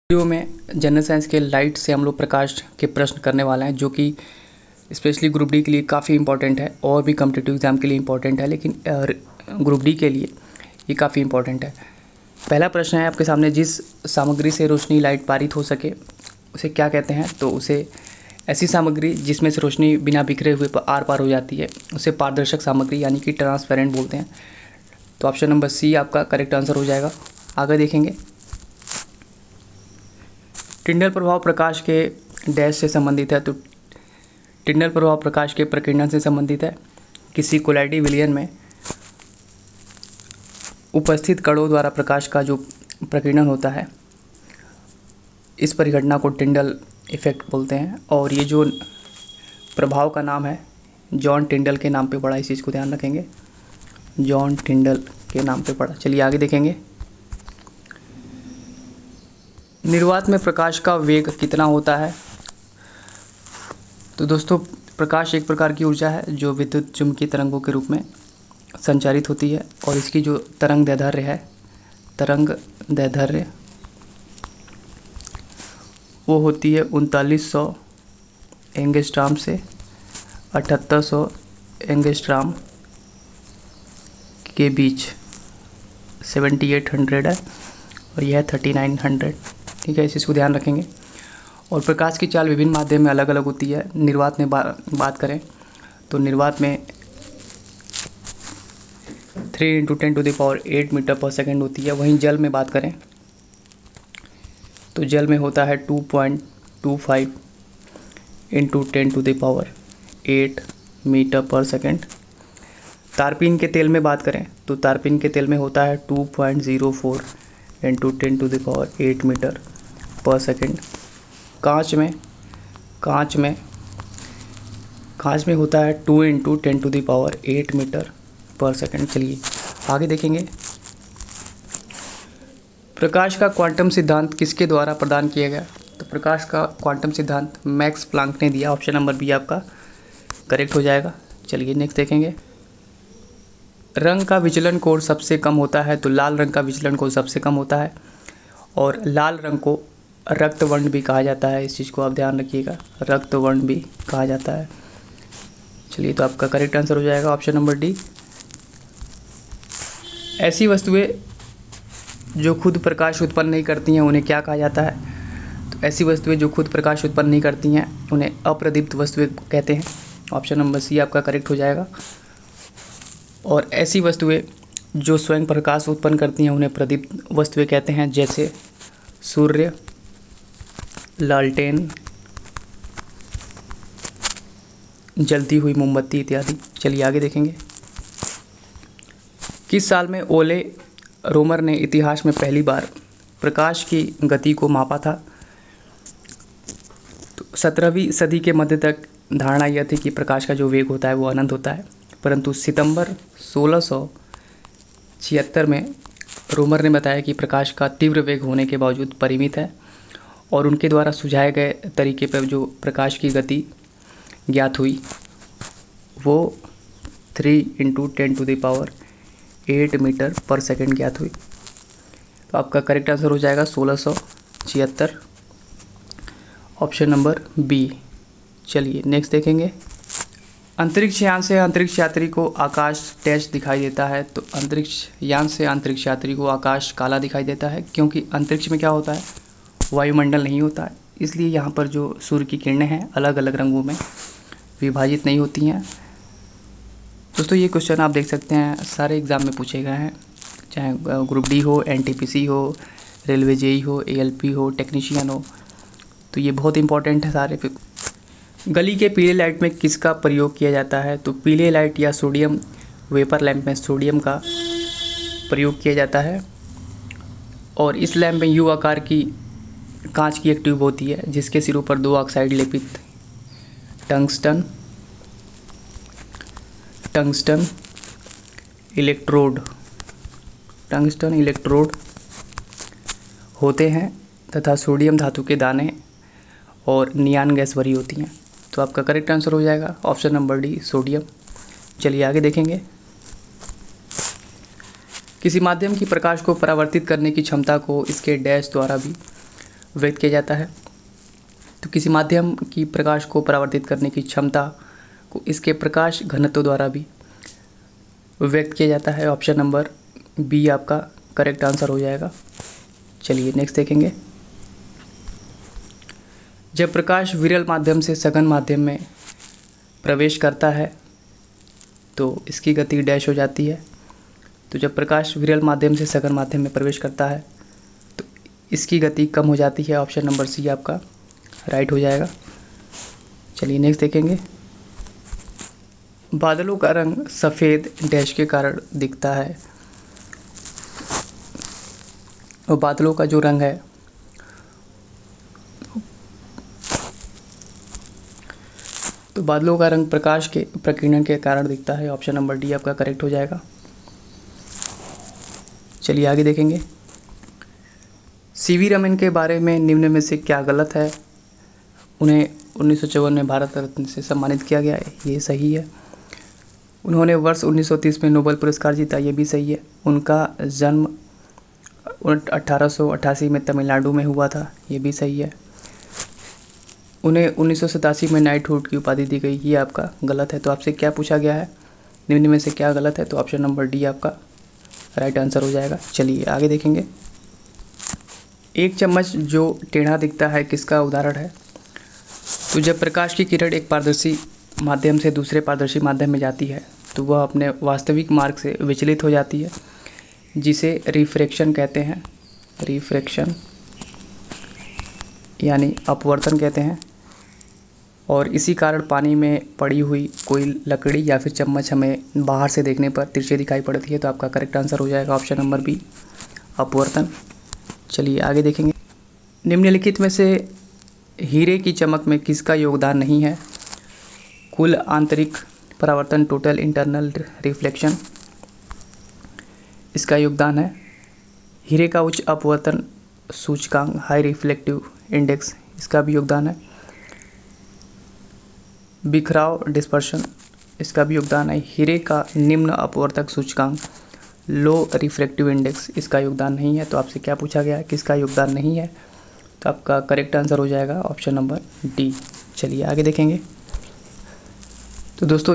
Video में general science के light से हम लोग प्रकाश के प्रश्न करने वाले हैं, जो कि स्पेशली ग्रुप डी के लिए काफ़ी इंपॉर्टेंट है और भी कॉम्पिटिटिव एग्जाम के लिए इंपॉर्टेंट है, लेकिन ग्रुप डी के लिए ये काफ़ी इंपॉर्टेंट है। पहला प्रश्न है आपके सामने, जिस सामग्री से रोशनी लाइट पारित हो सके उसे क्या कहते हैं? तो उसे ऐसी सामग्री जिसमें से रोशनी बिना बिखरे हुए आर पार हो जाती है उसे पारदर्शक सामग्री यानी कि ट्रांसपेरेंट बोलते हैं। तो ऑप्शन नंबर सी आपका करेक्ट आंसर हो जाएगा। आगे देखेंगे, टिंडल प्रभाव प्रकाश के डैश से संबंधित है। तो टिंडल प्रभाव प्रकाश के प्रकीर्णन से संबंधित है। किसी कोलाइडी विलयन में उपस्थित कणों द्वारा प्रकाश का जो प्रकीर्णन होता है, इस परिघटना को टिंडल इफेक्ट बोलते हैं। और ये जो प्रभाव का नाम है जॉन टिंडल के नाम पे पड़ा, इस चीज़ को ध्यान रखेंगे, जॉन टिंडल के नाम पे पड़ा। चलिए आगे देखेंगे, निर्वात में प्रकाश का वेग कितना होता है? तो दोस्तों, प्रकाश एक प्रकार की ऊर्जा है जो विद्युत चुम्बकीय तरंगों के रूप में संचारित होती है, और इसकी जो तरंग दैर्ध्य है, तरंग दैर्ध्य वो होती है 3900 एंगस्ट्रॉम से 7800 एंगस्ट्रॉम के बीच। 7800 है और यह 3900। ठीक है, इस चीज़ को ध्यान रखेंगे। और प्रकाश की चाल विभिन्न माध्यम में अलग अलग होती है। निर्वात में बात करें तो निर्वात में 3 × 10⁸ मीटर पर सेकेंड होती है। वहीं जल में बात करें तो जल में होता है 2.25 × 10⁸ मीटर पर सेकेंड। तारपीन के तेल में बात करें तो तारपीन के तेल में होता है 2.04 × 10⁸ मीटर पर सेकेंड। कांच में होता है 2 × 10⁸ मीटर पर सेकेंड। चलिए आगे देखेंगे, प्रकाश का क्वांटम सिद्धांत किसके द्वारा प्रदान किया गया? तो प्रकाश का क्वांटम सिद्धांत मैक्स प्लांक ने दिया। ऑप्शन नंबर बी आपका करेक्ट हो जाएगा। चलिए नेक्स्ट देखेंगे, रंग का विचलन कोण सबसे कम होता है। तो लाल रंग का विचलन कोण सबसे कम होता है, और लाल रंग को रक्तवर्ण भी कहा जाता है। इस चीज़ को आप ध्यान रखिएगा, रक्तवर्ण भी कहा जाता है। चलिए, तो आपका करेक्ट आंसर हो जाएगा ऑप्शन नंबर डी। ऐसी वस्तुएं जो खुद प्रकाश उत्पन्न नहीं करती हैं उन्हें क्या कहा जाता है? तो ऐसी वस्तुएं जो खुद प्रकाश उत्पन्न नहीं करती हैं उन्हें अप्रदीप्त वस्तुएं कहते हैं। ऑप्शन नंबर सी आपका करेक्ट हो जाएगा। और ऐसी वस्तुएं जो स्वयं प्रकाश उत्पन्न करती हैं उन्हें प्रदीप्त वस्तुएं कहते हैं, जैसे सूर्य, लालटेन, जलती हुई मोमबत्ती इत्यादि। चलिए आगे देखेंगे, किस साल में ओले रोमर ने इतिहास में पहली बार प्रकाश की गति को मापा था? तो 17वीं सदी के मध्य तक धारणा यह थी कि प्रकाश का जो वेग होता है वो अनंत होता है, परंतु सितंबर 1676 में रोमर ने बताया कि प्रकाश का तीव्र वेग होने के बावजूद परिमित है, और उनके द्वारा सुझाए गए तरीके पर जो प्रकाश की गति ज्ञात हुई वो 3 × 10⁸ मीटर पर सेकेंड ज्ञात हुई। तो आपका करेक्ट आंसर हो जाएगा 1676, ऑप्शन नंबर बी। चलिए नेक्स्ट देखेंगे, अंतरिक्ष यान से अंतरिक्ष यात्री को आकाश डैश दिखाई देता है। तो अंतरिक्ष यान से अंतरिक्ष यात्री को आकाश काला दिखाई देता है, क्योंकि अंतरिक्ष में क्या होता है, वायुमंडल नहीं होता है, इसलिए यहाँ पर जो सूर्य की किरणें हैं अलग अलग रंगों में विभाजित नहीं होती हैं। दोस्तों, ये क्वेश्चन आप देख सकते हैं सारे एग्ज़ाम में पूछे गए हैं, चाहे ग्रुप डी हो, एनटीपीसी हो, रेलवे जेई हो, एएलपी हो, टेक्नीशियन हो, तो ये बहुत इंपॉर्टेंट है सारे। गली के पीले लाइट में किसका प्रयोग किया जाता है? तो पीले लाइट या सोडियम वेपर लैंप में सोडियम का प्रयोग किया जाता है, और इस लैंप में यू आकार की कांच की एक ट्यूब होती है जिसके सिरों पर 2 ऑक्साइड लेपित टंगस्टन इलेक्ट्रोड होते हैं, तथा सोडियम धातु के दाने और नियान गैस भरी होती हैं। तो आपका करेक्ट आंसर हो जाएगा ऑप्शन नंबर डी, सोडियम। चलिए आगे देखेंगे, किसी माध्यम की प्रकाश को परावर्तित करने की क्षमता को इसके डैश द्वारा भी व्यक्त किया जाता है। तो किसी माध्यम की प्रकाश को परावर्तित करने की क्षमता को इसके प्रकाश घनत्व द्वारा भी व्यक्त किया जाता है। ऑप्शन नंबर बी आपका करेक्ट आंसर हो जाएगा। चलिए नेक्स्ट देखेंगे। जब प्रकाश विरल माध्यम से सघन माध्यम में प्रवेश करता है तो इसकी गति डैश हो जाती है। तो जब प्रकाश विरल माध्यम से सघन माध्यम में प्रवेश करता है तो इसकी गति कम हो जाती है। ऑप्शन नंबर सी आपका राइट हो जाएगा। चलिए नेक्स्ट देखेंगे। बादलों का रंग सफ़ेद डैश के कारण दिखता है। और बादलों का जो रंग है तो बादलों का रंग प्रकाश के प्रकीर्णन के कारण दिखता है। ऑप्शन नंबर डी आपका करेक्ट हो जाएगा। चलिए आगे देखेंगे। सीवी रमन के बारे में निम्न में से क्या गलत है? उन्हें 1954 में भारत रत्न से सम्मानित किया गया है, ये सही है। उन्होंने वर्ष 1930 में नोबेल पुरस्कार जीता, ये भी सही है। उनका जन्म 1888 में तमिलनाडु में हुआ था, ये भी सही है। उन्हें 1987 में नाइटहुड की उपाधि दी गई, ये आपका गलत है। तो आपसे क्या पूछा गया है, निम्न में से क्या गलत है? तो ऑप्शन नंबर डी आपका राइट आंसर हो जाएगा। चलिए आगे देखेंगे। एक चम्मच जो टेढ़ा दिखता है किसका उदाहरण है? तो जब प्रकाश की किरण एक पारदर्शी माध्यम से दूसरे पारदर्शी माध्यम में जाती है तो वह अपने वास्तविक मार्ग से विचलित हो जाती है, जिसे रिफ्रैक्शन कहते हैं। रिफ्रैक्शन यानी अपवर्तन कहते हैं। और इसी कारण पानी में पड़ी हुई कोई लकड़ी या फिर चम्मच हमें बाहर से देखने पर तिरछी दिखाई पड़ती है। तो आपका करेक्ट आंसर हो जाएगा ऑप्शन नंबर बी अपवर्तन। चलिए आगे देखेंगे। निम्नलिखित में से हीरे की चमक में किसका योगदान नहीं है? कुल आंतरिक परावर्तन, टोटल इंटरनल रिफ्लेक्शन, इसका योगदान है। हीरे का उच्च अपवर्तन सूचकांक, हाई रिफ्लेक्टिव इंडेक्स, इसका भी योगदान है। बिखराव डिस्पर्शन, इसका भी योगदान है। हीरे का निम्न अपवर्तक सूचकांक, लो रिफ्रैक्टिव इंडेक्स, इसका योगदान नहीं है। तो आपसे क्या पूछा गया है, किसका योगदान नहीं है? तो आपका करेक्ट आंसर हो जाएगा ऑप्शन नंबर डी। चलिए आगे देखेंगे। तो दोस्तों